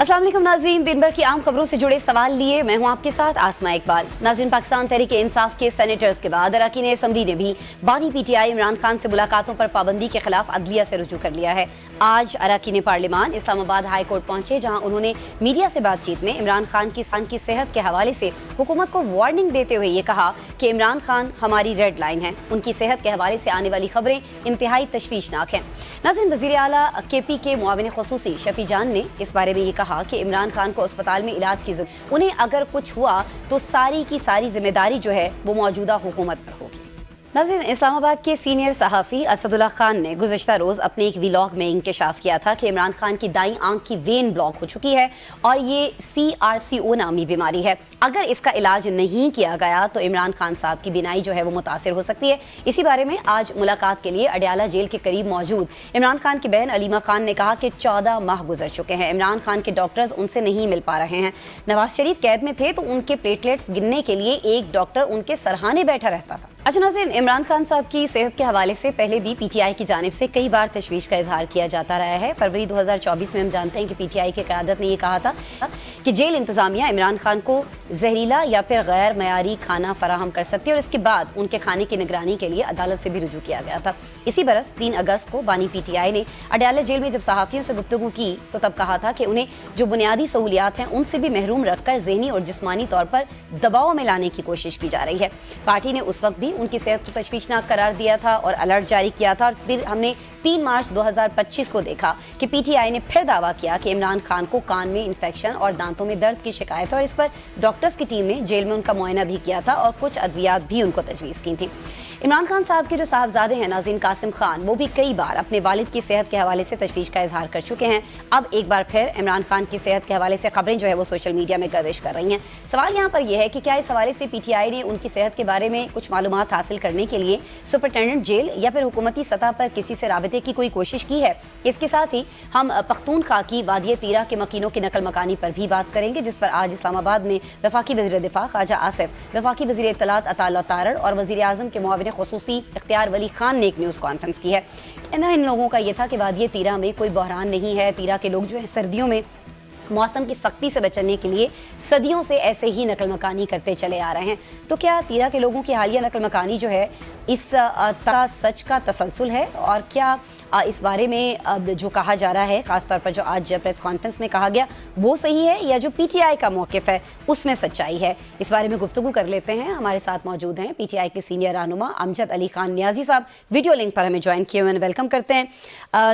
अस्सलाम वालेकुम नाज़रीन, दिन भर की आम खबरों से जुड़े सवाल लिए मैं हूं आपके साथ आसमा इकबाल। नाज़रीन, पाकिस्तान तहरीक इंसाफ के सेनेटर्स के बाद अरकान असम्बली ने भी बानी पीटीआई इमरान खान से मुलाकातों पर पाबंदी के खिलाफ अदलिया से रुजू कर लिया है। आज अरकान पार्लियामान इस्लामाबाद हाई कोर्ट पहुंचे, जहां उन्होंने मीडिया से बातचीत में इमरान खान की सेहत के हवाले से हुकूमत को वार्निंग देते हुए ये कहा कि इमरान खान हमारी रेड लाइन है, उनकी सेहत के हवाले से आने वाली खबरें इंतहाई तशवीशनाक हैं। नाज़रीन, वज़ीर आला KP के मुआविन खुसूसी शफी जान ने इस बारे में ये कहा कि इमरान खान को अस्पताल में इलाज की जरूरत, उन्हें अगर कुछ हुआ तो सारी की सारी जिम्मेदारी जो है वो मौजूदा हुकूमत पर होगी। नाज़रीन, इस्लामाबाद के सीनियर सहाफ़ी असदुल्ला खान ने गुज़श्ता रोज़ अपने एक व्लॉग में इंकशाफ किया था कि इमरान खान की दाईं आंख की वेन ब्लॉक हो चुकी है और ये CRCO नामी बीमारी है। अगर इसका इलाज नहीं किया गया तो इमरान खान साहब की बीनाई जो है वो मुतासिर हो सकती है। इसी बारे में आज मुलाकात के लिए अडयाला जेल के करीब मौजूद इमरान खान की बहन अलीमा खान ने कहा कि 14 माह गुजर चुके हैं, इमरान खान के डॉक्टर्स उनसे नहीं मिल पा रहे हैं। नवाज शरीफ कैद में थे तो उनके प्लेटलेट्स गिनने के लिए एक डॉक्टर उनके सरहाने बैठा रहता था। अच्छा नाज़रीन, इमरान खान साहब की सेहत के हवाले से पहले भी PTI की जानिब से कई बार तशवीश का इजहार किया जाता रहा है। फरवरी 2024 में हम जानते हैं कि PTI की क़यादत ने यह कहा था कि जेल इंतज़ामिया इमरान खान को जहरीला या फिर गैर मयारी खाना फराहम कर सकती है और इसके बाद उनके खाने की निगरानी के लिए अदालत से भी रुजू किया गया था। इसी बरस 3 अगस्त को बानी PTI ने अडयाला जेल में जब सहाफ़ियों से गुफ्तगू की तो तब कहा था कि उन्हें जो बुनियादी सहूलियात हैं उनसे भी महरूम रखकर ज़हनी और जिस्मानी तौर पर दबाव में लाने की कोशिश की जा रही है। पार्टी ने उस वक्त भी उनकी सेहत को तशवीशनाक करार दिया था और अलर्ट जारी किया था और फिर हमने 3 मार्च 2025 को देखा कि PTI ने फिर दावा किया कि इमरान खान को कान में इन्फेक्शन और दांतों में दर्द की शिकायत है और इस पर डॉक्टर्स की टीम ने जेल में उनका मुआयना भी किया था और कुछ अद्वियात भी उनको तजवीज़ की थी। इमरान खान साहब के जो साहबजादे हैं नाज़रीन कासिम खान, वो भी कई बार अपने वालिद की सेहत के हवाले से तशवीश का इजहार कर चुके हैं। अब एक बार फिर इमरान खान की सेहत के हवाले से खबरें जो है वो सोशल मीडिया में गर्दिश कर रही हैं। सवाल यहाँ पर यह है कि क्या इस हवाले से PTI ने उनकी सेहत के बारे में कुछ मालूमात हासिल करने के लिए सुपरिटेंडेंट जेल या फिर हुकूमती सतह पर किसी से राबते की कोई कोशिश की है? इसके साथ ही हम पख्तूनख्वा की वादिय तीरा के मकीनों की नकल मकानी पर भी बात करेंगे, जिस पर आज इस्लामाबाद में वफाकी वज़ीर दिफा ख्वाजा आसिफ, वफाकी वज़ीर इत्तलात अता अल्लाह तारड़ और वज़ीर आज़म के मुआविन खुसूसी इख्तियार वली खान ने एक न्यूज़ कॉन्फ्रेंस की है। कहना इन लोगों का ये था कि वादिय तीरा में कोई बहरान नहीं है, तीरा के लोग जो है सर्दियों में मौसम की सख्ती से बचने के लिए सदियों से ऐसे ही नकल मकानी करते चले आ रहे हैं। तो क्या तीरा के लोगों की हालिया नकल मकानी जो है इस सच का तसलसल है और क्या इस बारे में जो कहा जा रहा है, ख़ास तौर पर जो आज प्रेस कॉन्फ्रेंस में कहा गया, वो सही है या जो PTI का मौक़िफ़ है उसमें सच्चाई है? इस बारे में गुफ्तगू कर लेते हैं। हमारे साथ मौजूद हैं PTI के सीनियर रहनुमा अमजद अली खान नियाज़ी साहब, वीडियो लिंक पर हमें ज्वाइन किए हुए, वेलकम करते हैं।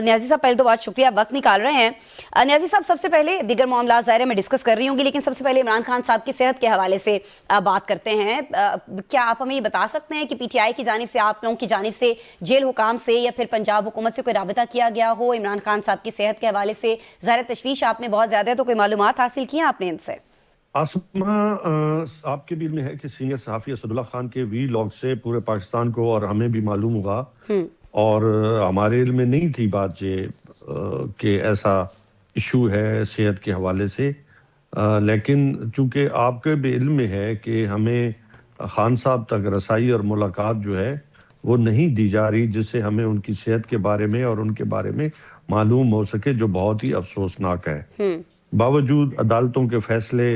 नियाज़ी साहब, पहले तो बहुत शुक्रिया, वक्त निकाल रहे हैं। नियाज़ी साहब, सबसे पहले दीगर मामला ज़ाहिर है मैं डिस्कस कर रही होंगी, लेकिन सबसे पहले इमरान खान साहब की सेहत के हवाले से बात करते हैं। क्या आप हमें ये बता सकते हैं कि PTI की जानिब से, आप लोगों की जानिब से जेल हुकाम से या फिर पंजाब हुकूमत से कोई राबता किया गया हो इमरान खान साहब की सेहत के हवाले से? ज़ाहिर तशवीश आप में बहुत ज़्यादा है, तो कोई मालूमात हासिल की आपने इनसे? आसमा, आपके भी में है कि सीनियर सहाफ़ी असदुल्ला खान के व्लॉग से पूरे पाकिस्तान को और हमें भी मालूम हुआ और हमारे इल्म में नहीं थी बात ये कि ऐसा इशू है सेहत के हवाले से, लेकिन चूंकि आपके भी इल्म में है कि हमें खान साहब तक रसाई और मुलाकात जो है वो नहीं दी जा रही, जिससे हमें उनकी सेहत के बारे में और उनके बारे में मालूम हो सके, जो बहुत ही अफसोसनाक है। बावजूद अदालतों के फैसले,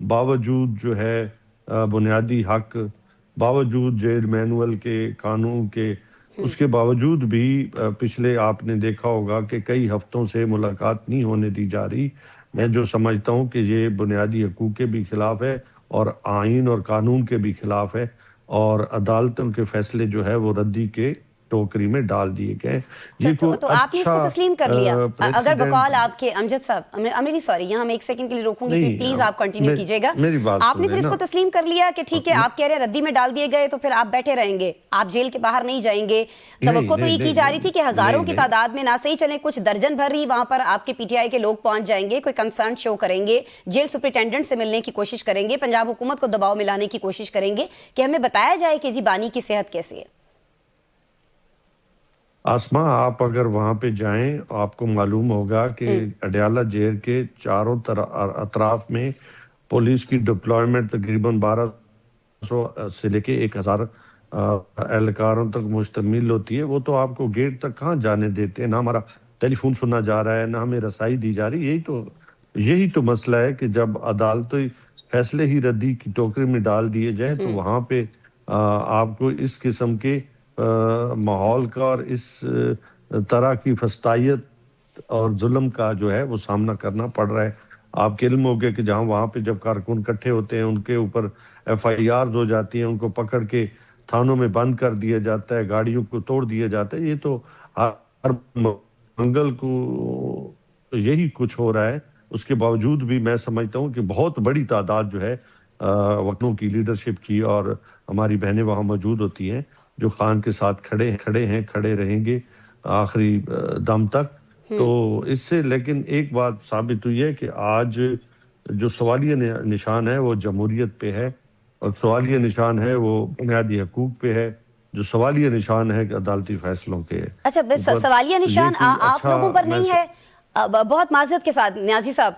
बावजूद जो है बुनियादी हक, बावजूद जेल मैनुअल के कानून के, उसके बावजूद भी पिछले आपने देखा होगा कि कई हफ्तों से मुलाकात नहीं होने दी जा रही। मैं जो समझता हूँ कि ये बुनियादी हकूक़ के भी खिलाफ है और आइन और कानून के भी खिलाफ है और अदालतों के फैसले जो है वो रद्दी के टोकरी में डाल दिए गए। ये तो आपने इसको तस्लीम कर लिया? अगर बकौल आपके अमजद साहब, I'm सॉरी, यहाँ हम एक सेकंड के लिए रोकूंगी, प्लीज आप कंटिन्यू कीजिएगा। आपने फिर इसको तस्लीम कर लिया कि ठीक है, आप कह रहे हैं रद्दी में डाल दिए गए, तो फिर आप बैठे रहेंगे, आप जेल के बाहर नहीं जाएंगे? तवक्को तो ये की जा रही थी कि हजारों की तादाद में ना सही चले, कुछ दर्जन भर ही वहां पर आपके PTI के लोग पहुंच जाएंगे, कोई कंसर्न शो करेंगे, जेल सुपरिटेंडेंट से मिलने की कोशिश करेंगे, पंजाब हुकूमत को दबाव में लाने की कोशिश करेंगे कि हमें बताया जाए कि जी बानी की सेहत कैसी है। आसमा, आप अगर वहां पे जाएं आपको मालूम होगा कि अडयाला जेल के चारों अतराफ में पुलिस की डिप्लॉयमेंट तकरीबन 1200 से लेके 1000 एहलकारों तक मुश्तमिल होती है। वो तो आपको गेट तक कहाँ जाने देते हैं, ना हमारा टेलीफोन सुना जा रहा है, ना हमें रसाई दी जा रही। यही तो یہی تو مسئلہ ہے کہ جب عدالتی فیصلے ہی ردی کی ٹوکری میں ڈال دیے جائیں تو وہاں پہ آپ کو اس قسم کے ماحول کا اور اس طرح کی فسطائیت اور ظلم کا جو ہے وہ سامنا کرنا پڑ رہا ہے. آپ کے علم ہو گیا کہ جہاں وہاں پہ جب کارکن کٹھے ہوتے ہیں ان کے اوپر FIRs ہو جاتی ہیں, ان کو پکڑ کے تھانوں میں بند کر دیا جاتا ہے, گاڑیوں کو توڑ دیا جاتا ہے. یہ تو ہر منگل کو یہی کچھ ہو رہا ہے. اس کے باوجود بھی میں سمجھتا ہوں کہ بہت بڑی تعداد جو ہے وطنوں کی لیڈرشپ کی اور ہماری بہنیں وہاں موجود ہوتی ہیں جو خان کے ساتھ کھڑے ہیں, کھڑے رہیں گے آخری دم تک. تو اس سے لیکن ایک بات ثابت ہوئی ہے کہ آج جو سوالیہ نشان ہے وہ جمہوریت پہ ہے, اور سوالیہ نشان ہے وہ بنیادی حقوق پہ ہے, جو سوالیہ نشان ہے کہ عدالتی فیصلوں کے اچھا بس اوپر. سوالیہ تو یہ نشان کوئی آپ اچھا لوگوں پر میں نہیں ہے. بہت معذرت کے ساتھ نیازی صاحب,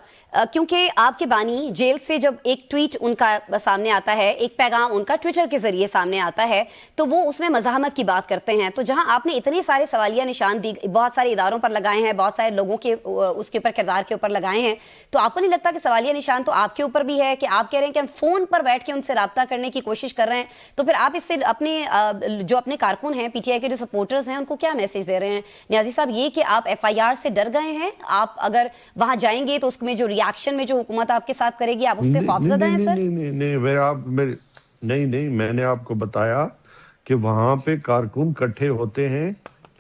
کیونکہ آپ کے بانی جیل سے جب ایک ٹویٹ ان کا سامنے آتا ہے, ایک پیغام ان کا ٹویٹر کے ذریعے سامنے آتا ہے, تو وہ اس میں مزاحمت کی بات کرتے ہیں. تو جہاں آپ نے اتنے سارے سوالیہ نشان بہت سارے اداروں پر لگائے ہیں, بہت سارے لوگوں کے اس کے اوپر کردار کے اوپر لگائے ہیں, تو آپ کو نہیں لگتا کہ سوالیہ نشان تو آپ کے اوپر بھی ہے کہ آپ کہہ رہے ہیں کہ ہم فون پر بیٹھ کے ان سے رابطہ کرنے کی کوشش کر رہے ہیں, تو پھر آپ اس سے اپنے کارکن ہیں PTI کے جو سپورٹرز ہیں ان کو کیا میسج دے رہے ہیں نیازی صاحب؟ یہ کہ آپ FIR سے ڈر گئے ہیں, آپ اگر وہاں جائیں گے تو اس میں جو ریاکشن میں جو حکومت آپ کے ساتھ کرے گی آپ اس سے خوفزدہ ہیں سر؟ نہیں, میں نے آپ کو بتایا کہ وہاں پہ کارکن کٹھے ہوتے ہیں,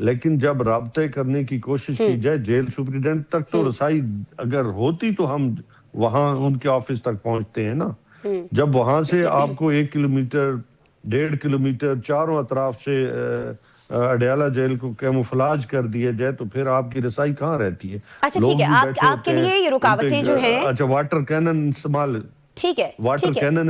لیکن جب رابطے کرنے کی کوشش کی جائے جیل سپرنٹینڈنٹ تک تو رسائی اگر ہوتی تو ہم وہاں ان کے آفس تک پہنچتے ہیں نا. جب وہاں سے آپ کو 1 کلومیٹر 1.5 کلومیٹر چاروں اطراف سے اڈیالہ جیل کو کیموفلاج کر دیا جائے تو پھر آپ کی رسائی کہاں رہتی ہے؟ اچھا لوگ ٹھیک ہے, بھی بیٹھے آپ کے ہوتے ہیں, لیے یہ ان پہ رکاوٹیں جو ہیں, اچھا واٹر کینن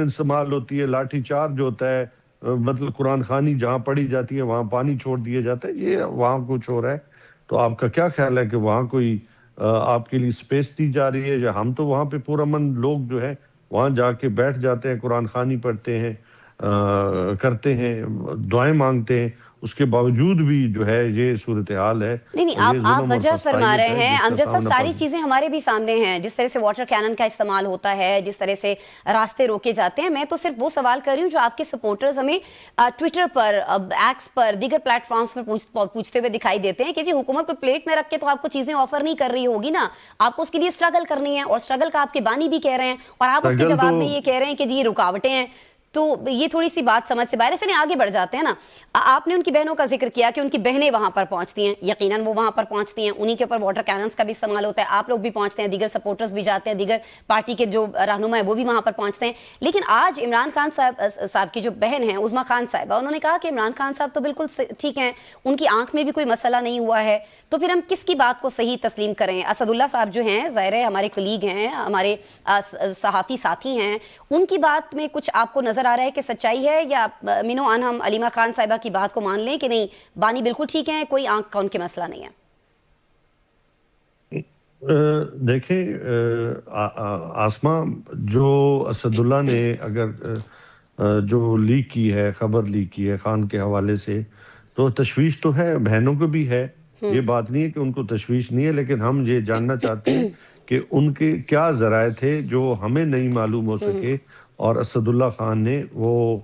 استعمال ہوتی ہے, لاٹھی چارج ہوتا ہے, مطلب قرآن خوانی جہاں پڑھی جاتی ہے وہاں پانی چھوڑ دیا جاتا ہے, یہ وہاں کچھ ہو رہا ہے. تو آپ کا کیا خیال ہے کہ وہاں کوئی آپ کے لیے سپیس دی جا رہی ہے, یا ہم تو وہاں پہ پرامن لوگ جو ہے وہاں جا کے بیٹھ جاتے ہیں, قرآن خوانی پڑھتے ہیں, کرتے ہیں, دعائیں مانگتے ہیں, اس کے باوجود بھی جو ہے یہ صورتحال ہے نہیں اور یہ آپ ظلم اور وجہ فرما فسطائیت رہے ہے ہیں جس کا امجد صاحب, سامنا ساری چیزیں ہمارے بھی سامنے ہیں, جس طرح سے واٹر کینن کا استعمال ہوتا ہے, جس طرح سے راستے روکے جاتے ہیں. میں تو صرف وہ سوال کر رہی ہوں جو آپ کے سپورٹرز ہمیں ٹویٹر پر, ایکس پر, دیگر پلیٹ فارمز پر پوچھتے ہوئے دکھائی دیتے ہیں کہ جی حکومت کو پلیٹ میں رکھ کے تو آپ کو چیزیں آفر نہیں کر رہی ہوگی نا, آپ کو اس کے لیے اسٹرگل کرنی ہے, اور اسٹرگل کا آپ کے بانی بھی کہہ رہے ہیں, اور آپ اس کے جواب میں یہ کہہ رہے ہیں کہ جی یہ رکاوٹیں ہیں. تو یہ تھوڑی سی بات سمجھ سے باہر ہے. چلیں آگے بڑھ جاتے ہیں نا. آپ نے ان کی بہنوں کا ذکر کیا کہ ان کی بہنیں وہاں پر پہنچتی ہیں, یقیناً وہ وہاں پر پہنچتی ہیں, انہی کے اوپر واٹر کیننز کا بھی استعمال ہوتا ہے, آپ لوگ بھی پہنچتے ہیں, دیگر سپورٹرز بھی جاتے ہیں, دیگر پارٹی کے جو رہنما ہیں وہ بھی وہاں پر پہنچتے ہیں. لیکن آج عمران خان صاحب کی جو بہن ہیں عظمیٰ خان صاحبہ, انہوں نے کہا کہ عمران خان صاحب تو بالکل ٹھیک ہیں, ان کی آنکھ میں بھی کوئی مسئلہ نہیں ہوا ہے, تو پھر ہم کس کی بات کو صحیح تسلیم کریں؟ اسد اللہ صاحب جو ہیں ظاہر ہے ہمارے کلیگ ہیں, ہمارے صحافی ساتھی ہیں, ان کی بات میں کچھ آپ کو نظر آ رہا ہے کہ سچائی ہے, یا مینو آن ہم علیمہ خان صاحبہ کی بات کو مان لیں کہ نہیں بانی بالکل ٹھیک ہیں, کوئی آنکھ کا ان کے مسئلہ نہیں ہے؟ دیکھیں آسمہ, جو اسد اللہ نے اگر جو لیک کی ہے, خبر لیک کی ہے خان کے حوالے سے, تو تشویش تو ہے, بہنوں کو بھی ہے, یہ بات نہیں ہے کہ ان کو تشویش نہیں ہے, لیکن ہم یہ جاننا چاہتے ہیں کہ ان کے کیا ذرائع تھے جو ہمیں نہیں معلوم ہو سکے, اور اسد اللہ خان نے وہ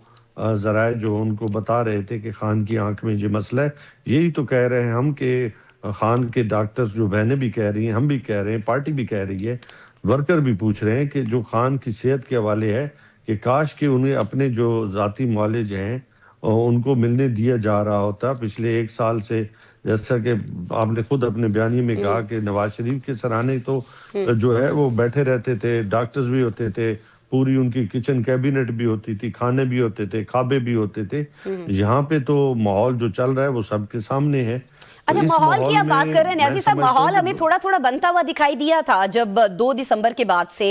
ذرائع جو ان کو بتا رہے تھے کہ خان کی آنکھ میں یہ مسئلہ ہے. یہی تو کہہ رہے ہیں ہم کہ خان کے ڈاکٹرز, جو بہنیں بھی کہہ رہی ہیں, ہم بھی کہہ رہے ہیں, پارٹی بھی کہہ رہی ہے, ورکر بھی پوچھ رہے ہیں کہ جو خان کی صحت کے حوالے ہے کہ کاش کہ انہیں اپنے جو ذاتی معالج ہیں ان کو ملنے دیا جا رہا ہوتا. پچھلے 1 سال سے, جیسا کہ آپ نے خود اپنے بیانیے میں کہا کہ نواز شریف کے سرانے تو جو ہے وہ بیٹھے رہتے تھے, ڈاکٹرز بھی ہوتے تھے, پوری ان کی کچن کیبنٹ بھی ہوتی تھی, کھانے بھی ہوتے تھے, کعبے بھی ہوتے تھے. یہاں پہ تو ماحول جو چل رہا ہے وہ سب کے سامنے ہے. اچھا ماحول کی آپ بات کر رہے ہیں نیازی صاحب, ماحول ہمیں تھوڑا بنتا ہوا دکھائی دیا تھا جب 2 دسمبر کے بعد سے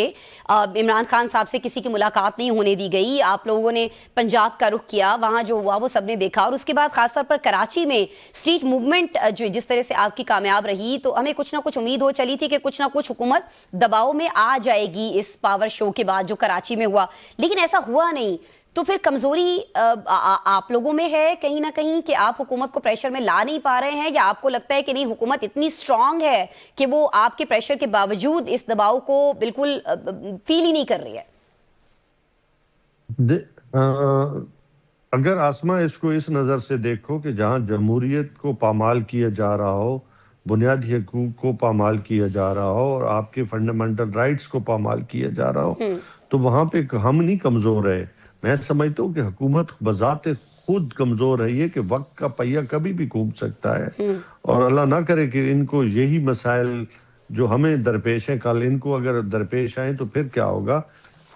عمران خان صاحب سے کسی کی ملاقات نہیں ہونے دی گئی, آپ لوگوں نے پنجاب کا رخ کیا, وہاں جو ہوا وہ سب نے دیکھا, اور اس کے بعد خاص طور پر کراچی میں اسٹریٹ موومنٹ جو جس طرح سے آپ کی کامیاب رہی, تو ہمیں کچھ نہ کچھ امید ہو چلی تھی کہ کچھ نہ کچھ حکومت دباؤ میں آ جائے گی اس پاور شو کے بعد جو کراچی میں ہوا, لیکن ایسا ہوا نہیں. تو پھر کمزوری آپ لوگوں میں ہے کہیں نہ کہیں کہ آپ حکومت کو پریشر میں لا نہیں پا رہے ہیں، یا آپ کو لگتا ہے کہ نہیں حکومت اتنی اسٹرانگ ہے کہ وہ آپ کے پریشر کے باوجود اس دباؤ کو بالکل فیل ہی نہیں کر رہی ہے؟ اگر آسما اس کو اس نظر سے دیکھو کہ جہاں جمہوریت کو پامال کیا جا رہا ہو، بنیادی حقوق کو پامال کیا جا رہا ہو اور آپ کے فنڈامنٹل رائٹس کو پامال کیا جا رہا ہو، تو وہاں پہ ہم نہیں کمزور ہے. میں سمجھتا ہوں کہ حکومت بذات خود کمزور ہے، یہ کہ وقت کا پہیہ کبھی بھی گھوم سکتا ہے، اور اللہ نہ کرے کہ ان کو یہی مسائل جو ہمیں درپیش ہیں کل ان کو اگر درپیش آئیں تو پھر کیا ہوگا.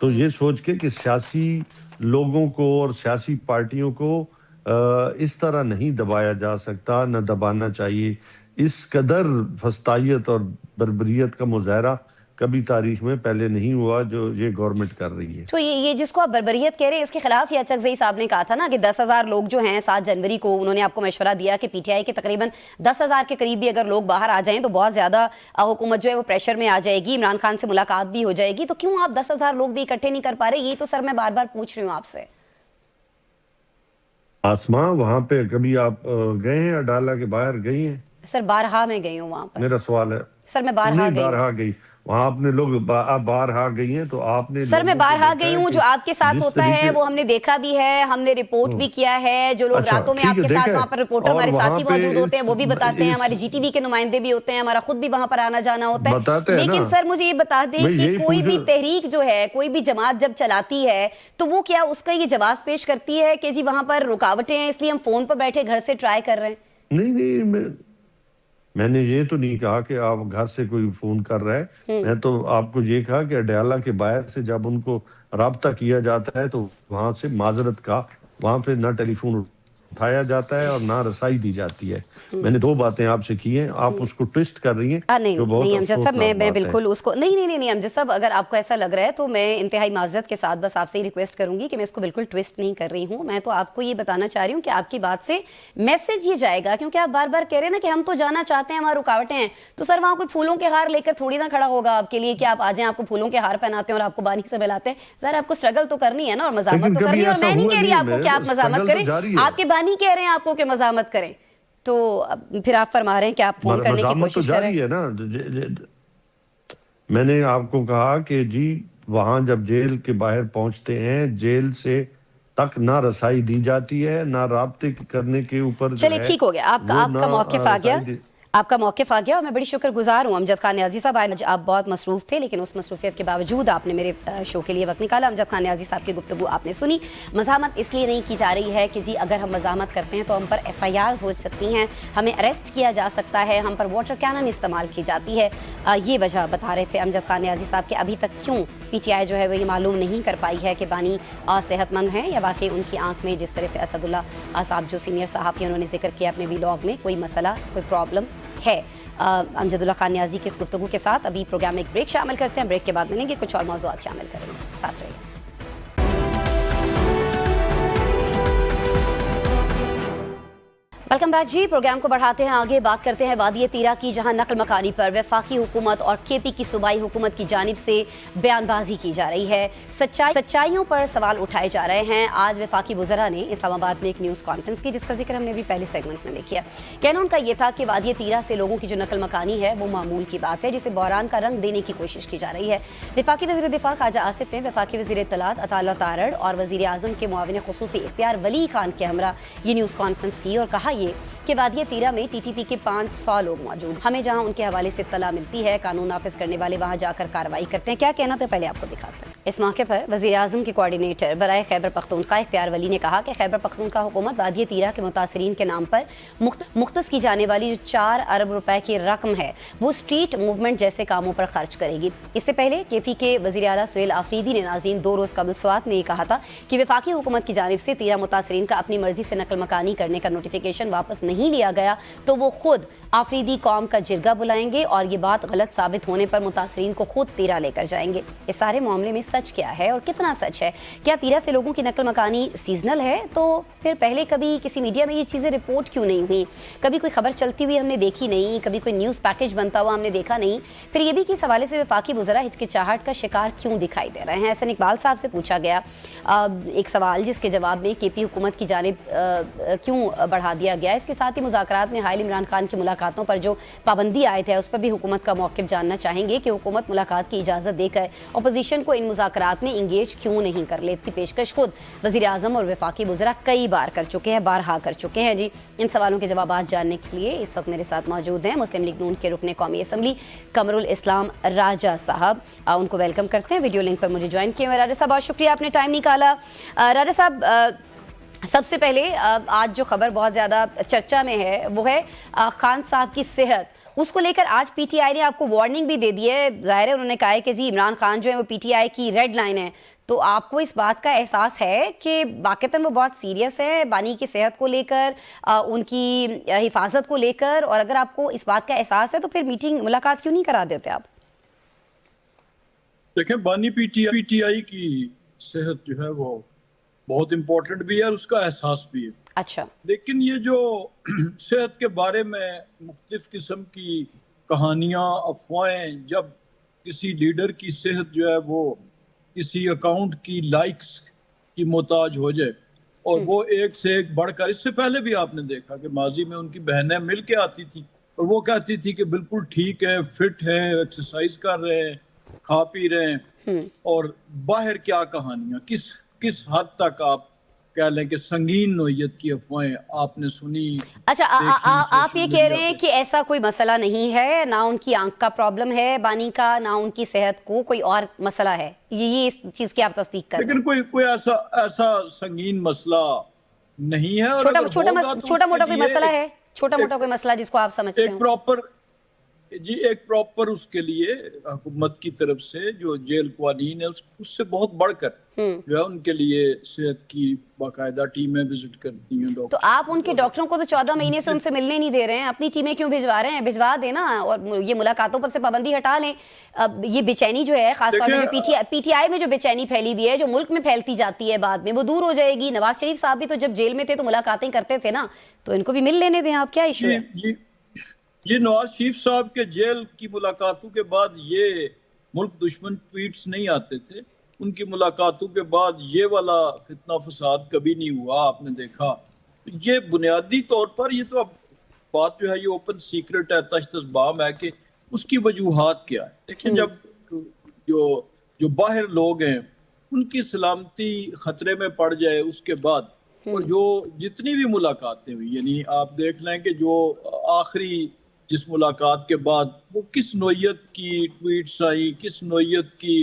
تو یہ سوچ کے کہ سیاسی لوگوں کو اور سیاسی پارٹیوں کو اس طرح نہیں دبایا جا سکتا، نہ دبانا چاہیے. اس قدر فسطائیت اور بربریت کا مظاہرہ کبھی تاریخ میں پہلے نہیں ہوا جو یہ گورنمنٹ کر رہی ہے. تو یہ جس کو آپ بربریت کہہ رہے ہیں اس کے خلاف ہی اچکزئی صاحب نے کہا تھا نا کہ 10,000 لوگ جو ہیں 7 جنوری کو انہوں نے آپ کو مشورہ دیا کہ پی ٹی آئی کے تقریباً 10,000 کے قریب بھی اگر لوگ باہر آ جائیں تو بہت زیادہ حکومت جو ہے وہ پریشر میں آ جائے گی، عمران خان سے ملاقات بھی ہو جائے گی. تو کیوں آپ 10,000 لوگ بھی اکٹھے نہیں کر پا رہے؟ یہ تو سر میں بار بار پوچھ رہی ہوں آپ سے. آسما وہاں پہ کبھی آپ گئے ہیں اڈالہ کے باہر گئی ہیں؟ سر بارہا میں گئی ہوں وہاں پر. میرا سوال ہے. سر میں بارہا گئی. بارہا گئی وہاں آپ نے لوگ آپ بارہا گئی ہیں تو آپ نے سر میں بارہا گئی ہوں. جو آپ کے ساتھ ہوتا ہے وہ ہم نے دیکھا بھی ہے، ہم نے رپورٹ بھی کیا ہے. جو لوگ راتوں میں آپ کے ساتھ وہاں پر رپورٹر ہمارے ساتھی موجود ہوتے ہیں وہ بھی بتاتے ہیں، ہمارے جی ٹی وی کے نمائندے بھی ہوتے ہیں، ہمارا خود بھی وہاں پر آنا جانا ہوتا ہے. لیکن سر مجھے یہ بتا دیں کہ کوئی بھی تحریک جو ہے، کوئی بھی جماعت جب چلاتی ہے تو وہ کیا اس کا یہ جواز پیش کرتی ہے کہ جی وہاں پر رکاوٹیں ہیں اس لیے ہم فون پر بیٹھے گھر سے ٹرائی کر رہے ہیں؟ نہیں، میں نے یہ تو نہیں کہا کہ آپ گھر سے کوئی فون کر رہا ہے. میں تو آپ کو یہ کہا کہ اڈیالہ کے باہر سے جب ان کو رابطہ کیا جاتا ہے تو وہاں سے معذرت کا، وہاں پہ نہ ٹیلی فون اٹھایا جاتا ہے اور نہ رسائی دی جاتی ہے. میں نے 2 باتیں آپ سے کی ہیں، آپ اس کو ٹوسٹ کر رہی ہیں. نہیں امجد صاحب، میں بالکل اس کو نہیں امجد صاحب، اگر آپ کو ایسا لگ رہا ہے تو میں انتہائی معذرت کے ساتھ بس آپ سے ہی ریکویسٹ کروں گی کہ میں اس کو بالکل ٹوسٹ نہیں کر رہی ہوں. میں تو آپ کو یہ بتانا چاہ رہی ہوں کہ آپ کی بات سے میسج یہ جائے گا، کیونکہ آپ بار بار کہہ رہے ہیں نا کہ ہم تو جانا چاہتے ہیں، وہاں رکاوٹیں ہیں. تو سر وہاں کوئی پھولوں کے ہار لے کر تھوڑی نہ کھڑا ہوگا آپ کے لیے کہ آپ آ جائیں، آپ کو پھولوں کے ہار پہناتے ہیں اور آپ کو بانی سے ملاتے ہیں. ذرا آپ کو اسٹرگل تو کرنی ہے نا، اور مزاحمت تو کرنی ہے. اور میں نہیں کہہ رہی آپ کو کہ آپ مزاحمت کریں، آپ کے بانی کہہ رہے ہیں آپ کو کہ مزاحمت کریں. تو پھر آپ فرما رہے ہیں کہ آپ فون کرنے کی کوشش کر رہے ہیں. میں نے آپ کو کہا کہ جی وہاں جب جیل کے باہر پہنچتے ہیں، جیل سے تک نہ رسائی دی جاتی ہے، نہ رابطے کرنے کے اوپر. چلیے ٹھیک ہو گیا، آپ کا موقف آ گیا، آپ کا موقف آ گیا، اور میں بڑی شکر گزار ہوں امجد خان نیازی صاحب. آج آپ بہت مصروف تھے لیکن اس مصروفیت کے باوجود آپ نے میرے شو کے لیے وقت نکالا. امجد خان نیازی صاحب کی گفتگو آپ نے سنی. مزاحمت اس لیے نہیں کی جا رہی ہے کہ جی اگر ہم مزاحمت کرتے ہیں تو ہم پر FIRs ہو سکتی ہیں، ہمیں اریسٹ کیا جا سکتا ہے، ہم پر واٹر کینن استعمال کی جاتی ہے. یہ وجہ بتا رہے تھے امجد خان نیازی صاحب کہ ابھی تک کیوں PTI جو ہے وہ یہ معلوم نہیں کر پائی ہے کہ بانی صحت مند ہیں یا واقعی ان کی آنکھ میں جس طرح سے اسد اللہ صاحب جو سینئر صحافی انہوں نے ذکر کیا اپنے ویلاگ میں، کوئی مسئلہ، کوئی پرابلم ہے. امجد اللہ خان نیازی کی اس گفتگو کے ساتھ ابھی پروگرام میں ایک بریک شامل کرتے ہیں. بریک کے بعد ملیں گے، کچھ اور موضوعات شامل کریں گے. ساتھ رہیے. ویلکم بیک جی. پروگرام کو بڑھاتے ہیں آگے، بات کرتے ہیں وادی تیرا کی، جہاں نقل مکانی پر وفاقی حکومت اور KP کی صوبائی حکومت کی جانب سے بیان بازی کی جا رہی ہے، سچائیوں پر سوال اٹھائے جا رہے ہیں. آج وفاقی وزراء نے اسلام آباد میں ایک نیوز کانفرنس کی جس کا ذکر ہم نے بھی پہلے سیگمنٹ میں کیا. کہنا ان کا یہ تھا کہ وادی تیرا سے لوگوں کی جو نقل مکانی ہے وہ معمول کی بات ہے جسے بحران کا رنگ دینے کی کوشش کی جا رہی ہے. وفاقی وزیر دفاع خواجہ آصف نے وفاقی وزیر اطلاعات عطا اللہ تارڑ اور وزیر اعظم کے معاون خصوصی اختیار ولی خان کے ہمراہ یہ نیوز کانفرنس کی اور کہا یہ کہ وادی تیرا میں TTP کے 500 لوگ موجود، ہمیں جہاں ان کے حوالے سے اطلاع ملتی ہے قانون نافذ کرنے والے وہاں جا کر کارروائی کرتے ہیں. کیا کہنا تھا پہلے آپ کو دکھاتے ہیں. اس موقع پر وزیر اعظم کے کوارڈینیٹر برائے خیبر پختونخوا اختیار ولی نے کہا کہ خیبر پختونخوا حکومت وادی تیرا کے متاثرین کے نام پر مختص کی جانے والی جو 4 ارب روپے کی رقم ہے وہ اسٹریٹ موومنٹ جیسے کاموں پر خرچ کرے گی. اس سے پہلے KP کے وزیر اعلیٰ سہیل آفریدی نے ناظرین 2 روز قبل سوات میں یہ کہا تھا کہ وفاقی حکومت کی جانب سے تیرا متاثرین کا اپنی مرضی سے نقل مکانی کرنے کا نوٹیفیکیشن واپس نہیں لیا گیا تو وہ خود آفریدی قوم کا جرگہ بلائیں گے اور یہ بات غلط ثابت ہونے پر متاثرین کو خود تیرا لے کر جائیں گے. اس سارے معاملے میں सच क्या है और कितना सच है? क्या तीरा से लोगों की नकल मकानी सीजनल है? तो फिर पहले कभी किसी मीडिया में ये चीज़ें रिपोर्ट क्यों नहीं हुई? कभी कोई खबर चलती हुई हमने देखी नहीं, कभी कोई न्यूज़ पैकेज बनता हुआ हमने देखा नहीं। फिर ये भी कि इस हवाले से वफाकी वज़रा हिचकिचाहट का शिकार क्यों दिखाई दे रहे हैं? हसन इकबाल साहब से पूछा गया एक सवाल, जिसके जवाब में केपी हुकूमत की जानिब क्यों बढ़ा दिया गया। इसके साथ ही मुज़ाकरात में हाल इमरान खान की मुलाकातों पर जो पाबंदी आयत है उस पर भी हुकूमत का मौक़िफ़ जानना चाहेंगे कि हुकूमत मुलाकात की इजाज़त देकर अपोजिशन को इन मुज़ाकरात में इंगेज क्यों नहीं कर लेती। इसकी पेशकश खुद वज़ीर आज़म और वफाकी वज़रा कई बार कर चुके हैं, बारहा कर चुके हैं। जी, इन सवालों के जवाब जानने के लिए इस वक्त मेरे साथ मौजूद हैं मुस्लिम लीग नून के रुकने कौमी असम्बली कमरुल इस्लाम राजा साहब। उनको वेलकम करते हैं। वीडियो लिंक पर मुझे ज्वाइन किए हुए। राजा साहब, बहुत शुक्रिया आपने टाइम निकाला। राजा साहब, सबसे पहले आज जो खबर बहुत ज़्यादा चर्चा में है वो है खान साहब की सेहत। उसको लेकर आज पीटीआई ने आपको वार्निंग भी दे दी है। ज़ाहिर है उन्होंने कहा है कि जी इमरान खान जो है वो पीटीआई की रेड लाइन है। तो आपको इस बात का एहसास है कि वाक़तन वो बहुत सीरियस है बानी की सेहत को लेकर, उनकी हिफाजत को लेकर? और अगर आपको इस बात का एहसास है तो फिर मीटिंग मुलाकात क्यों नहीं करा देते आप? देखें, बानी पीटीआई की सेहत जो है वो बहुत इम्पोर्टेंट भी है और उसका एहसास भी है। अच्छा, लेकिन ये जो सेहत के बारे में मुख्तलिफ किस्म की कहानियाँ, अफवाहें, जब किसी लीडर की सेहत जो है वो किसी अकाउंट की लाइक्स की मोहताज हो जाए और वो एक से एक बढ़कर, इससे पहले भी आपने देखा कि माजी में उनकी बहनें मिल के आती थी और वो कहती थी कि बिल्कुल ठीक है, फिट हैं, एक्सरसाइज कर रहे हैं, खा पी रहे हैं। और बाहर क्या कहानियाँ, किस हद तक आप कह लें कि संगीन नोयत की अफवाहें आपने सुनी। अच्छा, आप ये कह रहे हैं कि ऐसा कोई मसला नहीं है, ना उनकी आंख का प्रॉब्लम है बानी का, ना उनकी सेहत को कोई और मसला है, ये इस चीज की आप तस्दीक कर रहे हैं? लेकिन कोई ऐसा संगीन मसला नहीं है। छोटा मोटा कोई मसला है, छोटा मोटा कोई मसला जिसको आप समझते हैं? एक प्रॉपर उसके लिए हुकूमत की तरफ से जो जेल कवानीन है उससे बहुत बढ़कर जो है उनके लिए सेहत की बाकायदा टीमें विजिट करती हैं डॉक्टर। तो आप उनके डॉक्टरों को तो 14 महीने से उनसे मिलने नहीं दे रहे हैं, अपनी टीमें क्यों भिजवा रहे हैं? भिजवा देना और ये मुलाकातों पर से पाबंदी हटा लें। अब ये बेचैनी जो है, खासतौर पर जो पीटीआई में जो बेचैनी फैली हुई है, जो मुल्क में फैलती जाती है, बाद में वो दूर हो जाएगी। नवाज शरीफ साहब भी तो जब जेल में थे तो मुलाकातें करते थे ना, तो इनको भी मिल लेने दें आप, क्या इशू है? ये नवाज शरीफ साहब के जेल की मुलाकातों के बाद ये मुल्क दुश्मन ट्वीट्स नहीं आते थे। उनकी मुलाकातों के बाद ये वाला फितना फसाद कभी नहीं हुआ, आपने देखा। ये बुनियादी तौर पर ये तो अब बात जो है ये ओपन सीक्रेट है, तशतशबाम है कि उसकी वजूहात क्या है। देखिए, जब जो बाहर लोग हैं उनकी सलामती खतरे में पड़ जाए उसके बाद, और जो जितनी भी मुलाकातें हुई, यानी आप देख लें कि जो आखिरी जिस मुलाकात के बाद वो किस नोयत की ट्वीट्स आई, किस नोयत की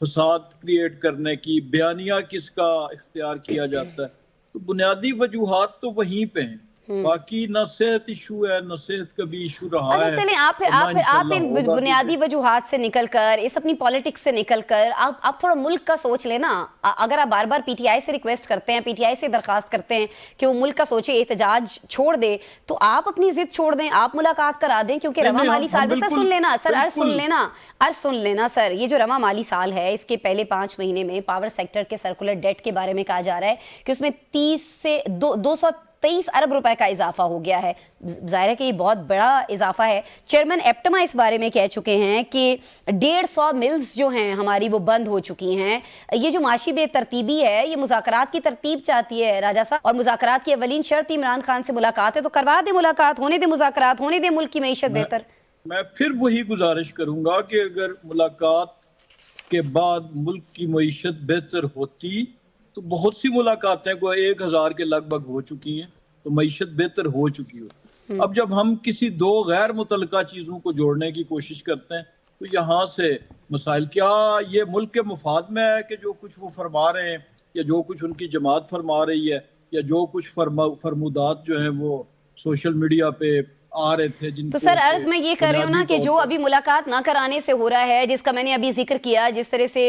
फसाद क्रिएट करने की बयानिया किसका इख्तियार किया जाता है, तो बुनियादी वजूहात तो वहीं पे हैं। बाकी न सेहत इशू है, न सेहत कभी इशू रहा है। चलें, आप इन बुनियादी वजूहात से निकलकर, इस अपनी पॉलिटिक्स से निकलकर आप थोड़ा मुल्क का सोच लेना। अगर आप बार बार पीटीआई से रिक्वेस्ट करते हैं, पीटीआई से दरखास्त करते हैं कि वो मुल्क का सोचे, एहतजाज छोड़ दे, तो आप अपनी जिद छोड़ दें, आप मुलाकात करा दें। क्योंकि रवा माली साल में, सर सुन लेना सर, अर्ज सुन लेना सर, ये जो रवा माली साल है इसके पहले 5 महीने में पावर सेक्टर के सर्कुलर डेट के बारे में कहा जा रहा है कि उसमें 30 से 223 अरब रुपए का इजाफा हो गया है। जाहिर है कि ये बहुत बड़ा इजाफा है। चेयरमैन एप्टमा इस बारे में कह चुके हैं कि 150 मिल्स जो हैं हमारी वो बंद हो चुकी हैं। ये जो माशी बेतरतीबी है, ये मुज़ाकरात की तरतीब चाहती है राजा साहब, और मुज़ाकरात की अवलीन शर्त इमरान खान से मुलाकात है, तो करवा दे मुलाकात, होने दे मुज़ाकरात, होने दे मुल्क की मईशत बेहतर। मैं फिर वही गुजारिश करूंगा कि अगर मुलाकात के बाद मुल्क की मईशत बेहतर होती तो बहुत सी मुलाकातें को 1000 के लगभग हो चुकी हैं, तो मईशत बेहतर हो चुकी हो। अब जब हम किसी दो गैर मुतल्लिका चीज़ों को जोड़ने की कोशिश करते हैं तो यहाँ से मसाइल, क्या ये मुल्क के मुफाद में है कि जो कुछ वो फरमा रहे हैं, या जो कुछ उनकी जमात फरमा रही है, या जो कुछ फरमुदात जो हैं वो सोशल मीडिया पे आ रहे थे तो सर अर्ज मैं ये कर रही हूँ ना कि जो अभी मुलाकात ना कराने से हो रहा है, जिसका मैंने अभी जिक्र किया, जिस तरह से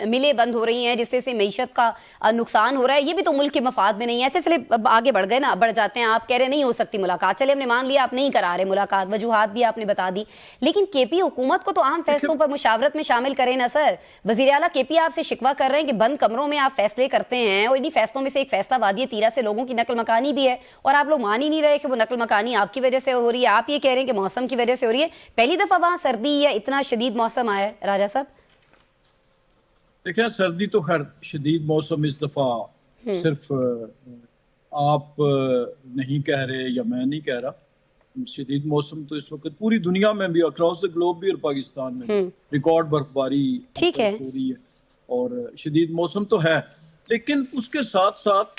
मिलें बंद हो रही हैं, जिस तरह से मईशत का नुकसान हो रहा है, ये भी तो मुल्क के मफाद में नहीं है। अच्छा चले आगे बढ़ गए ना, बढ़ जाते हैं। आप कह रहे नहीं हो सकती मुलाकात, चले हमने मान लिया आप नहीं करा रहे मुलाकात, वजूहात भी आपने बता दी, लेकिन केपी हुकूमत को तो आम फैसलों पर मुशावरत में शामिल करें ना सर। वज़ीर आला केपी आपसे शिकवा कर रहे हैं कि बंद कमरों में आप फैसले करते हैं, और इन्हीं फैसलों में से एक फैसला वादी तीरा से लोगों की नकल मकानी भी है, और आप लोग मान ही नहीं रहे कि वो नकल मकानी आपकी वजह से हो रही है। आप ये कह रहे हैं कि मौसम की वजह से हो रही है। पहली दफा वहां सर्दी या इतना शदीद मौसम आया है राजा साहब? देखिए सर्दी तो खैर शदीद मौसम इस दफा सिर्फ आप नहीं कह रहे या मैं नहीं कह रहा, शदीद मौसम तो इस वक्त पूरी दुनिया में भी, अक्रॉस द ग्लोब भी और पाकिस्तान में रिकॉर्ड बर्फबारी ठीक है हो रही है और शदीद मौसम तो है। लेकिन उसके साथ साथ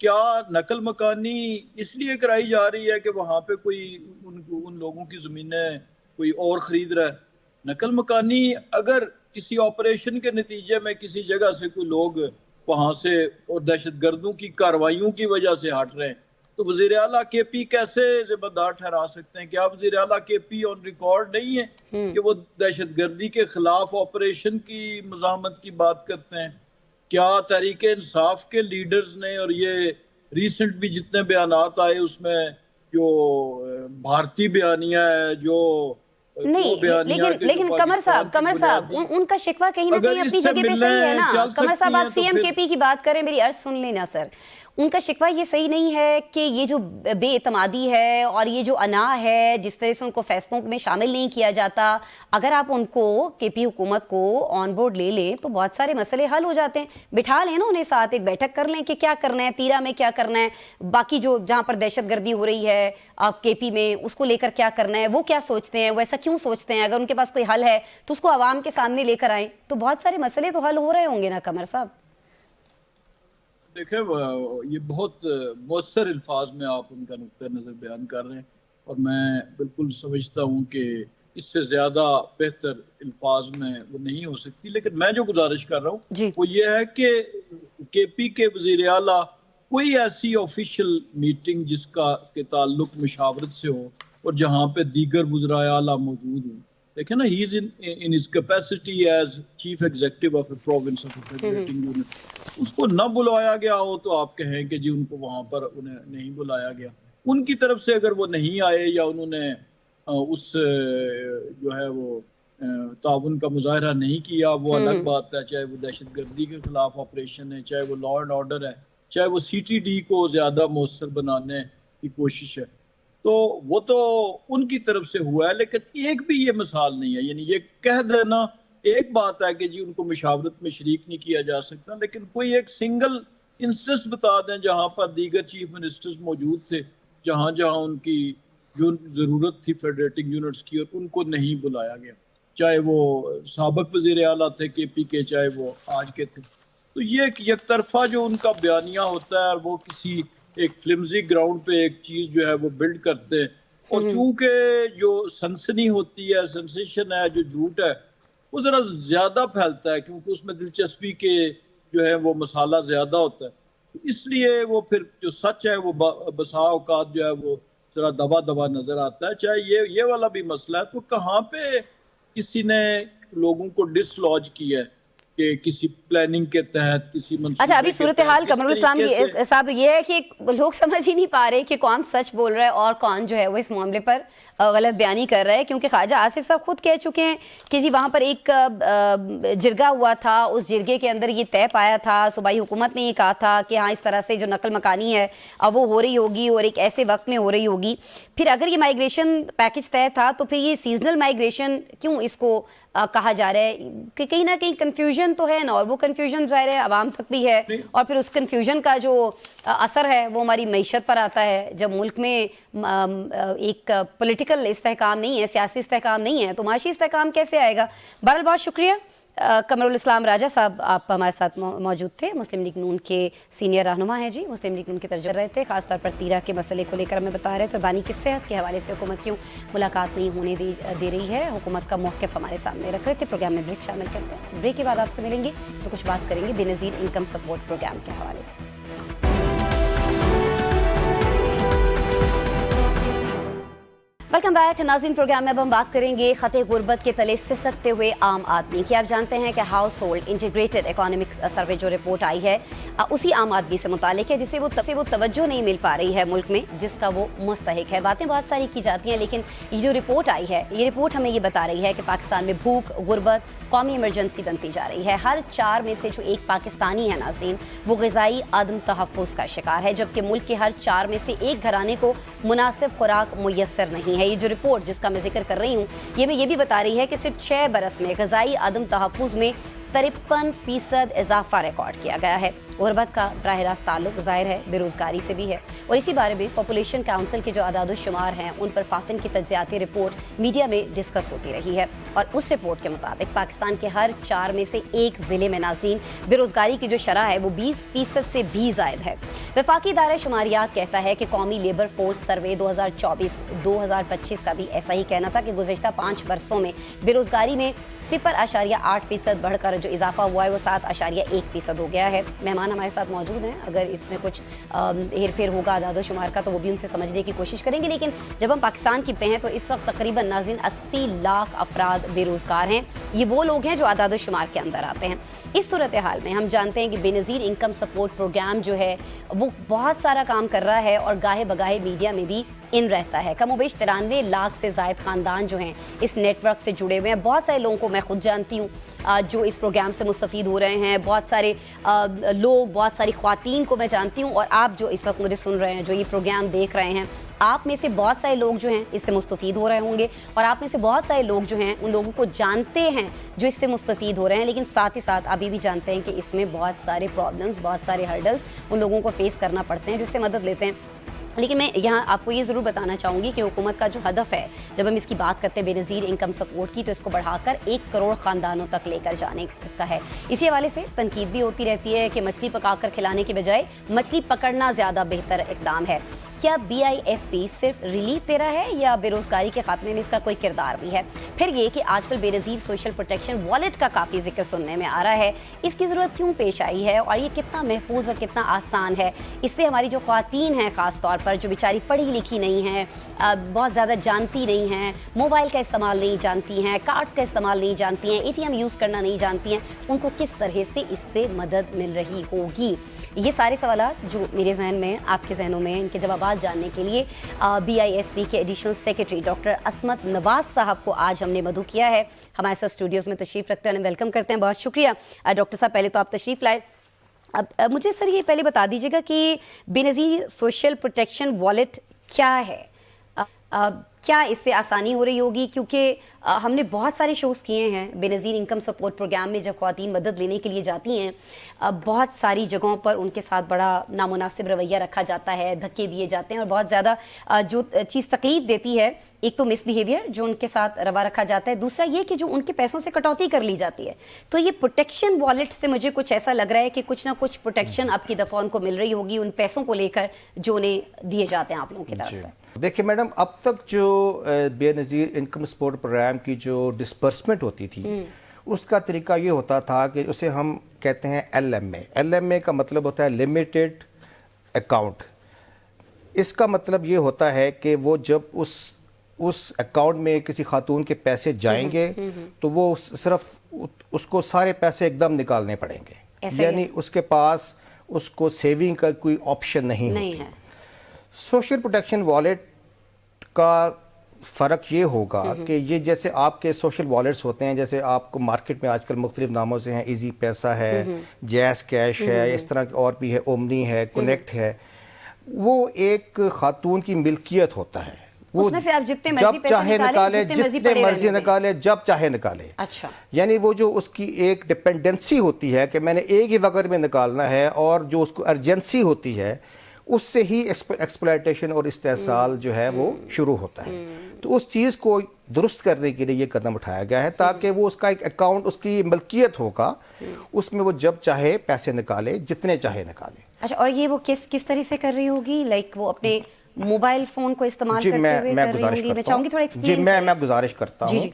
क्या नकल मकानी इसलिए कराई जा रही है कि वहाँ पे कोई उन लोगों की ज़मीनें कोई और ख़रीद रहा है? नकल मकानी अगर किसी ऑपरेशन के नतीजे में किसी जगह से कोई लोग वहाँ से और दहशतगर्दों की कार्रवाइयों की वजह से हट रहे हैं, तो वज़ीर आला केपी कैसे ज़िम्मेदार ठहरा सकते हैं? क्या वज़ीर आला केपी ऑन रिकॉर्ड नहीं है कि वो दहशतगर्दी के खिलाफ ऑपरेशन की मज़ामत की बात करते हैं? क्या तहरीक इंसाफ के लीडर्स ने, और ये रिसेंट भी जितने बयानात आए उसमें जो भारतीय बयानिया है, जो नहीं, लेकिन कमर साहब उनका शिकवा कहीं ना कहीं अपनी जगह पे सही है ना। कमर साहब आप सीएम केपी की बात करें, मेरी अर्ज सुन लेना सर। उनका शिकवा ये सही नहीं है कि ये जो बेइतमादी है और ये जो अना है, जिस तरह से उनको फैसलों में शामिल नहीं किया जाता, अगर आप उनको केपी हुकूमत को ऑन बोर्ड ले लें तो बहुत सारे मसले हल हो जाते हैं। बिठा लें ना उन्हें साथ, एक बैठक कर लें कि क्या करना है, तीरा में क्या करना है, बाकी जो जहाँ पर दहशतगर्दी हो रही है आप केपी में उसको लेकर क्या करना है, वो क्या सोचते हैं, वो ऐसा क्यों सोचते हैं। अगर उनके पास कोई हल है तो उसको आवाम के सामने लेकर आएँ तो बहुत सारे मसले तो हल हो रहे होंगे ना कमर साहब। देखिए ये बहुत मौसर अल्फाज में आप उनका नुक्ता नज़र बयान कर रहे हैं, और मैं बिल्कुल समझता हूँ कि इससे ज़्यादा बेहतर अल्फाज में वो नहीं हो सकती। लेकिन मैं जो गुजारिश कर रहा हूँ वो ये है कि केपी के वज़ीर आला कोई ऐसी ऑफिशियल मीटिंग जिसका के ताल्लुक मुशावरत से हो और जहाँ पे दीगर वज़राए आला मौजूद हों। देखें ना, he is in his capacity as chief executive of a province of a federating unit, उसको न बुलाया गया हो तो आप कहें कि जी उनको वहाँ पर उन्हें नहीं बुलाया गया। उनकी तरफ से अगर वो नहीं आए या उन्होंने उस जो है वो ताउन का मुजाहरा नहीं किया, वो अलग बात है। चाहे वो दहशतगर्दी के खिलाफ ऑपरेशन है, चाहे वो लॉ एंड ऑर्डर है, चाहे वो CTD को ज़्यादा मौसर बनाने की कोशिश है, तो वो तो उनकी तरफ से हुआ है। लेकिन एक भी ये मिसाल नहीं है, यानी ये कह देना एक बात है कि जी उनको मशावरत में शरीक नहीं किया जा सकता, लेकिन कोई एक सिंगल इंस्टेंस बता दें जहाँ पर दीगर चीफ मिनिस्टर्स मौजूद थे, जहाँ जहाँ उनकी जो ज़रूरत थी फेडरेटिंग यूनिट्स की, और उनको नहीं बुलाया गया, चाहे वो साबिक वज़ीर आला थे KP के, चाहे वो आज के थे। तो ये एक तरफा जो उनका बयानिया होता है, और वो किसी एक फ्लिमजी ग्राउंड पे एक चीज़ जो है वो बिल्ड करते हैं, और चूँकि जो सनसनी होती है, सेंसेशन है, जो झूठ है, वो ज़रा ज़्यादा फैलता है क्योंकि उसमें दिलचस्पी के जो है वो मसाला ज़्यादा होता है, तो इसलिए वो फिर जो सच है वो बसा औकात जो है वो ज़रा दबा दबा नज़र आता है। चाहे ये वाला भी मसला है, तो कहाँ पे किसी ने लोगों को डिसलॉज किया है कि किसी प्लानिंग के तहत, किसी मंसूबे। अच्छा, अभी सूरत हाल कमरुल इस्लाम साहब ये है कि लोग समझ ही नहीं पा रहे कि कौन सच बोल रहा है और कौन जो है वो इस मामले पर गलत बयानी कर रहा है, क्योंकि ख्वाजा आसिफ साहब खुद कह चुके हैं कि जी वहाँ पर एक जिरगा हुआ था, उस जिरगे के अंदर ये तय पाया था, सूबाई हुकूमत ने ये कहा था कि हाँ इस तरह से जो नकल मकानी है अब वो हो रही होगी और एक ऐसे वक्त में हो रही होगी। फिर अगर ये माइग्रेशन पैकेज तय था तो फिर ये सीजनल माइग्रेशन क्यों इसको कहा जा रहा है? कि कहीं ना कहीं कन्फ्यूजन तो है ना, और वो कन्फ्यूजन ज़ाहिर है आवाम तक भी है, और फिर उस कन्फ्यूजन का जो असर है वो हमारी मईशत पर आता है। जब मुल्क में एक पॉलिटिकल इस्तेहकाम नहीं है, सियासी इस्तेहकाम नहीं है, तो माशी इस्तेहकाम कैसे आएगा? बहरहाल बहुत शुक्रिया कमरुल इस्लाम राजा साहब, आप हमारे साथ मौजूद थे। मुस्लिम लीग नून के सीनियर रहनुमा हैं जी, मुस्लिम लीग नून के तर्जुमा रहे थे, खासतौर पर तीरा के मसले को लेकर हमें बता रहे थे, बानी की सेहत के हवाले से हुकूमत क्यों मुलाकात नहीं होने दे रही है, हुकूमत का मौक़िफ़ हमारे सामने रख रहे थे। प्रोग्राम में ब्रेक शामिल करते हैं, ब्रेक के बाद आपसे मिलेंगे तो कुछ बात करेंगे बेनज़ीर इनकम सपोर्ट प्रोग्राम के हवाले से। वेलकम बैक नाज़रीन। प्रोग्राम में अब हम बात करेंगे खते गुर्बत के तले सिसकते हुए आम आदमी की। आप जानते हैं कि house hold integrated economic survey जो रिपोर्ट आई है उसी आम आदमी से मुतालिक है जिसे वो तवज्जो नहीं मिल पा रही है मुल्क में जिसका वो मुस्तहिक है। बातें बहुत सारी की जाती हैं लेकिन ये जो रिपोर्ट आई है ये रिपोर्ट हमें ये बता रही है कि पाकिस्तान में भूख गुर्बत कौमी इमरजेंसी बनती जा रही है। हर 4 में से जो एक पाकिस्तानी है नाज़रीन वो ग़िज़ाई आदम तहफ़्फ़ुज़ का शिकार है, जबकि मुल्क के हर 4 में से एक घराने को मुनासिब खुराक मुयस्सर नहीं है। ये जो रिपोर्ट जिसका मैं जिक्र कर रही हूँ ये भी बता रही है कि सिर्फ 6 बरस में ग़िज़ाई आदम तहफ़्फ़ुज़ में 53% इजाफा रिकॉर्ड किया गया है। गुर्बत का बराह रास्त ताल्लुक ज़ाहिर है बेरोज़गारी से भी है और इसी बारे में पॉपुलेशन काउंसिल के जो अदाद शुमार हैं उन पर फाफिन की तज्ज़ियाती रिपोर्ट मीडिया में डिस्कस होती रही है और उस रिपोर्ट के मुताबिक पाकिस्तान के हर 4 में से एक ज़िले में नाज़रीन बेरोज़गारी की जो शरह है वो 20% से भी ज़ायद है। वफाकी इदारा शुमारियात कहता है कि कौमी लेबर फोर्स सर्वे 2024-2025 का भी ऐसा ही कहना था कि गुज़िश्ता 5 बरसों में बेरोज़गारी में 0.8% बढ़कर जो इजाफा हुआ है वो 7.1% हो गया है। मेहमान हमारे साथ मौजूद हैं, अगर इसमें कुछ हेर फेर होगा आदाद शुमार का तो वो भी उनसे समझने की कोशिश करेंगे। लेकिन जब हम पाकिस्तान की हैं तो इस वक्त तकरीबन नाज़रीन 80 लाख अफराद बेरोज़गार हैं। ये वो लोग हैं जो आदाद शुमार के अंदर आते हैं। इस सूरत हाल में हम जानते हैं कि बेनज़ीर इनकम सपोर्ट प्रोग्राम जो है वो बहुत सारा काम कर रहा है और गाहे बगाहे मीडिया में भी इन रहता है। कमोबेश 93 लाख से ज़ायद ख़ानदान जो हैं इस नेटवर्क से जुड़े हुए हैं। बहुत सारे लोगों को मैं खुद जानती हूँ जो इस प्रोग्राम से मुस्तफ़ीद हो रहे हैं। बहुत सारे लोग, बहुत सारी ख़वातीन को मैं जानती हूँ और आप जो इस वक्त मुझे सुन रहे हैं, जो ये प्रोग्राम देख रहे हैं, आप में से बहुत सारे लोग जो हैं इससे मुस्तफ़ीद हो रहे होंगे और आप में से बहुत सारे लोग जो हैं उन लोगों को जानते हैं जो इससे मुस्तफ़ीद हो रहे हैं, लेकिन साथ ही साथ अभी भी जानते हैं कि इसमें बहुत सारे प्रॉब्लम्स, बहुत सारे हर्डल्स उन लोगों को फेस करना पड़ते हैं जो इससे मदद लेते हैं। लेकिन मैं यहाँ आपको ये ज़रूर बताना चाहूँगी कि हुकूमत का जो हदफ है जब हम इसकी बात करते हैं बेनज़ीर इनकम सपोर्ट की तो इसको बढ़ाकर 1 करोड़ ख़ानदानों तक लेकर जाने इसका है। इसी हवाले से तनकीद भी होती रहती है कि मछली पकाकर खिलाने के बजाय मछली पकड़ना ज़्यादा बेहतर इक़दाम है। क्या BISP सिर्फ रिलीफ दे रहा है या बेरोज़गारी के खात्मे में इसका कोई किरदार भी है? फिर ये कि आजकल बेनज़ीर सोशल प्रोटेक्शन वॉलेट का काफ़ी जिक्र सुनने में आ रहा है, इसकी ज़रूरत क्यों पेश आई है और ये कितना महफूज और कितना आसान है? इससे हमारी जो ख़वातीन हैं ख़ास तौर पर जो बेचारी पढ़ी लिखी नहीं हैं, बहुत ज़्यादा जानती नहीं हैं, मोबाइल का इस्तेमाल नहीं जानती हैं, कार्ड्स का इस्तेमाल नहीं जानती हैं, ATM यूज़ करना नहीं जानती हैं, उनको किस तरह से इससे मदद मिल रही होगी? ये सारे सवालात जो मेरे जहन में, आपके जहनों में, इनके जवाब जानने के लिए BISP के एडिशनल सेक्रेटरी डॉक्टर असमत नवाज साहब को आज हमने मदऊ किया है। हमारे साथ स्टूडियोज़ में तशरीफ़ रखते हैं, वेलकम करते हैं। बहुत शुक्रिया डॉक्टर साहब, पहले तो आप तशरीफ़ लाए। अब मुझे सर ये पहले बता दीजिएगा कि बेनज़ीर सोशल प्रोटेक्शन वॉलेट क्या है? क्या इससे आसानी हो रही होगी? क्योंकि हमने बहुत सारे शोज़ किए हैं बेनज़ीर इनकम सपोर्ट प्रोग्राम में, जब ख़वातीन मदद लेने के लिए जाती हैं बहुत सारी जगहों पर उनके साथ बड़ा नामुनासिब रवैया रखा जाता है, धक्के दिए जाते हैं और बहुत ज़्यादा जो चीज़ तकलीफ़ देती है, एक तो मिसबिहेवियर जो उनके साथ रवा रखा जाता है, दूसरा ये कि जो उनके पैसों से कटौती कर ली जाती है। तो ये प्रोटेक्शन वॉलेट से मुझे कुछ ऐसा लग रहा है कि कुछ ना कुछ प्रोटेक्शन अब की दफ़ा उनको मिल रही होगी उन पैसों को लेकर जो उन्हें दिए जाते हैं आप लोगों की तरफ से। देखिए मैडम, अब तक जो बेनज़ीर इनकम सपोर्ट प्रोग्राम की जो डिस्बर्समेंट होती थी उसका तरीका ये होता था कि उसे हम कहते हैं LMA का मतलब होता है लिमिटेड अकाउंट। इसका मतलब ये होता है कि वो जब उस अकाउंट में किसी खातून के पैसे जाएंगे तो वो सिर्फ उसको सारे पैसे एकदम निकालने पड़ेंगे, यानी उसके पास उसको सेविंग का कोई ऑप्शन नहीं है। सोशल प्रोटेक्शन वॉलेट का फ़र्क ये होगा कि ये जैसे आपके सोशल वॉलेट्स होते हैं, जैसे आपको मार्केट में आजकल मुख्तलिफ नामों से हैं, इजी पैसा है, जैज़ कैश है, इस तरह के और भी है, ओमनी है, कनेक्ट है, वो एक खातून की मिल्कियत होता है। वो उसमें से आप जितने जब चाहे निकाले, जितने मर्जी निकाले, जब चाहे निकाले। अच्छा, यानी वो जो उसकी एक डिपेंडेंसी होती है कि मैंने एक ही वक्त में निकालना है और जो उसको अर्जेंसी होती है उससे ही एक्सप्लॉयटेशन और इस्तेहसाल जो है वो शुरू होता है। तो उस चीज़ को दुरुस्त करने के लिए ये कदम उठाया गया है ताकि वो उसका एक अकाउंट, उसकी मिल्कियत होगा, उसमें वो जब चाहे पैसे निकाले, जितने चाहे निकाले। अच्छा, और ये वो किस तरह से कर रही होगी? लाइक वो अपने मोबाइल फोन को इस्तेमाल करते हुए कर रही होगी? मैं चाहूंगी थोड़ा एक्सप्लेन करें। मैं गुजारिश करता हूँ।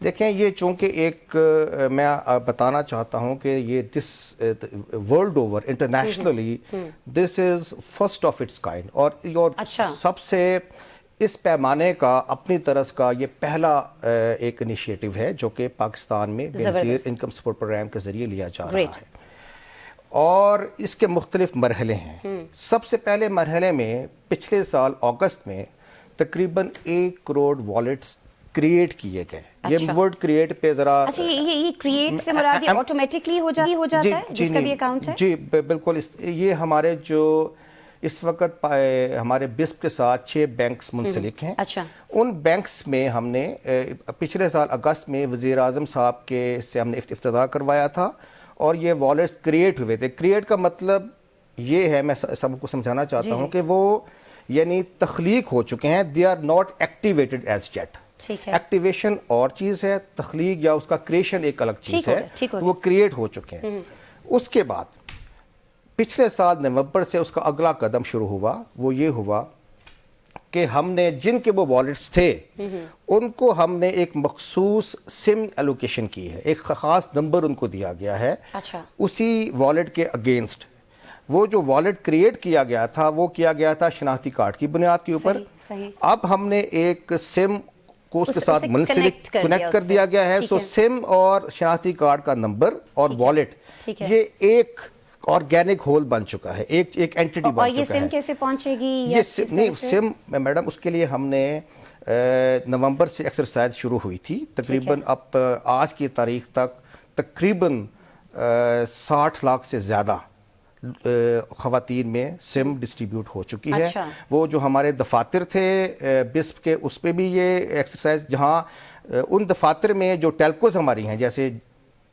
देखें, ये चूंकि एक मैं बताना चाहता हूँ कि ये this world over internationally this is first of its kind और सबसे اس پیمانے کا اپنی طرز کا یہ پہلا ایک انیشیٹو ہے جو کہ پاکستان میں بے نظیر انکم سپورٹ پروگرام کے ذریعے لیا جا رہا ہے، اور اس کے مختلف مرحلے ہیں۔ سب سے پہلے مرحلے میں پچھلے سال اگست میں تقریباً 1 کروڑ والیٹس کریٹ کیے گئے۔ یہ ورڈ کریٹ پہ ذرا اچھا، یہ کریٹ سے مراد آٹومیٹکلی ہو جاتا ہے جس کا بھی اکاؤنٹ ہے؟ جی بالکل، یہ ہمارے جو اس وقت ہمارے بسپ کے ساتھ 6 بینکس منسلک ہیں، اچھا، ان بینکس میں ہم نے پچھلے سال اگست میں وزیر اعظم صاحب کے سے ہم نے افتتاح کروایا تھا، اور یہ والیٹس کریٹ ہوئے تھے۔ کریٹ کا مطلب یہ ہے، میں سب کو سمجھانا چاہتا ہوں کہ وہ یعنی تخلیق ہو چکے ہیں، they are not activated as yet. Activation اور چیز ہے، تخلیق یا اس کا کریشن ایک الگ چیز ہے، وہ کریٹ ہو چکے ہیں۔ اس کے بعد پچھلے سال نومبر سے اس کا اگلا قدم شروع ہوا، وہ یہ ہوا کہ ہم نے جن کے وہ والیٹس تھے ان کو ہم نے ایک مخصوص سم ایلوکیشن کی ہے، ایک خاص نمبر ان کو دیا گیا ہے اسی والیٹ کے اگینسٹ۔ وہ جو والیٹ کریٹ کیا گیا تھا وہ کیا گیا تھا شناختی کارڈ کی بنیاد کے اوپر۔ اب ہم نے ایک سم کو اس کے ساتھ منسلک کنیکٹ کر دیا گیا ہے، سو سم اور شناختی کارڈ کا نمبر اور والیٹ یہ ایک آرگینک ہول بن چکا ہے، ایک اینٹی بن چکا ہے۔ اور یہ سم کیسے پہنچے گی؟ یہ سم میڈم اس کے لیے ہم نے نومبر سے ایکسرسائز شروع ہوئی تھی، تقریباً اب آج کی تاریخ تک تقریباً 60 لاکھ سے زیادہ خواتین میں سم ڈسٹریبیوٹ ہو چکی ہے۔ وہ جو ہمارے دفاتر تھے بسپ کے، اس پہ بھی یہ ایکسرسائز، جہاں ان دفاتر میں جو ٹیلکوز ہماری ہیں جیسے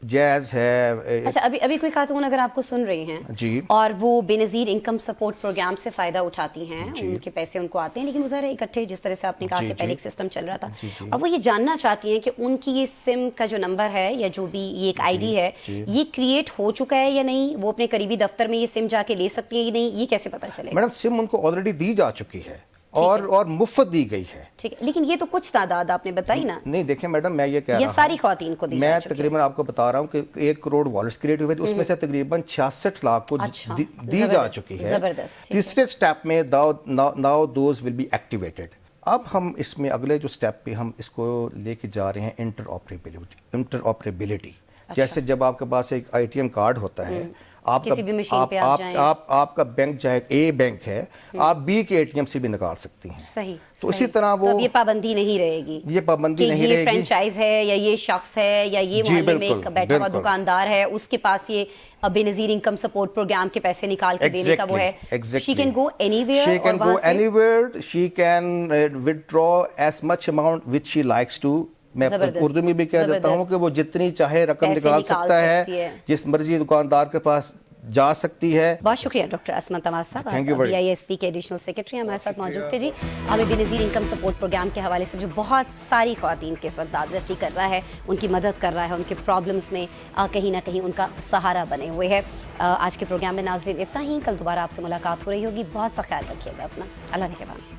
جیز ہے۔ اچھا، ابھی کوئی خاتون اگر آپ کو سن رہی ہیں جی، اور وہ بے نظیر انکم سپورٹ پروگرام سے فائدہ اٹھاتی ہیں، ان کے پیسے ان کو آتے ہیں، لیکن وہ ذرا اکٹھے، جس طرح سے آپ نے کہا کہ پہلے ایک سسٹم چل رہا تھا، اور وہ یہ جاننا چاہتی ہیں کہ ان کی یہ سم کا جو نمبر ہے یا جو بھی یہ ایک آئی ڈی ہے، یہ کریٹ ہو چکا ہے یا نہیں، وہ اپنے قریبی دفتر میں یہ سم جا کے لے سکتی ہیں یا نہیں، یہ کیسے پتہ چلے؟ میڈم سم ان کو آلریڈی دی جا چکی ہے اور مفت دی گئی ہے۔ ٹھیک ہے، لیکن یہ تو کچھ تعداد آپ نے بتائی نا۔ نہیں دیکھیں میڈم، میں یہ کہہ رہا ہوں، یہ ساری خواتین کو دی جا چکی ہے۔ میں تقریباً آپ کو بتا رہا ہوں کہ 1 کروڑ والیٹس کریٹ ہوئے تھے، اس میں سے تقریباً 66 لاکھ کو دی جا چکی ہے۔ تیسرے سٹیپ میں now those will be activated. اب ہم اس میں اگلے جو سٹیپ پہ ہم اس کو لے کے جا رہے ہیں انٹر آپریبلٹی۔ جیسے جب آپ کے پاس ایک آئی ٹی ایم کارڈ ہوتا ہے، کسی بھی مشین پہ آپ کا بینک چاہے اے بینک ہے، آپ بی کے اے ٹی ایم سے بھی نکال سکتی ہیں۔ صحیح، تو اسی طرح وہ یہ پابندی نہیں رہے گی، یہ پابندی نہیں رہے گی یہ فرینچائز ہے یا یہ شخص ہے یا یہ محلے میں ایک بیٹھا ہوا دکاندار ہے، اس کے پاس یہ بے نظیر انکم سپورٹ پروگرام کے پیسے نکال کے دینے کا وہ ہے۔ she can go anywhere، she can go anywhere, she can withdraw as much amount which she likes to۔ میں اردو میں بھی کہہ دیتا ہوں کہ وہ جتنی چاہے رقم نکال سکتا ہے، جس مرضی دکاندار کے پاس جا سکتی ہے۔ بہت شکریہ ڈاکٹر عصمت تماز صاحب، بی آئی ایس پی کے ایڈیشنل سیکرٹری ہمارے ساتھ موجود تھے۔ جی، ہمیں بے نظیر انکم سپورٹ پروگرام کے حوالے سے جو بہت ساری خواتین کے اس وقت داد رسی کر رہا ہے، ان کی مدد کر رہا ہے، ان کے پرابلمس میں کہیں نہ کہیں ان کا سہارا بنے ہوئے ہے۔ آج کے پروگرام میں ناظرین اتنا ہی، کل دوبارہ آپ سے ملاقات ہو رہی ہوگی، بہت سا خیال رکھیے گا اپنا، اللہ نگہبان۔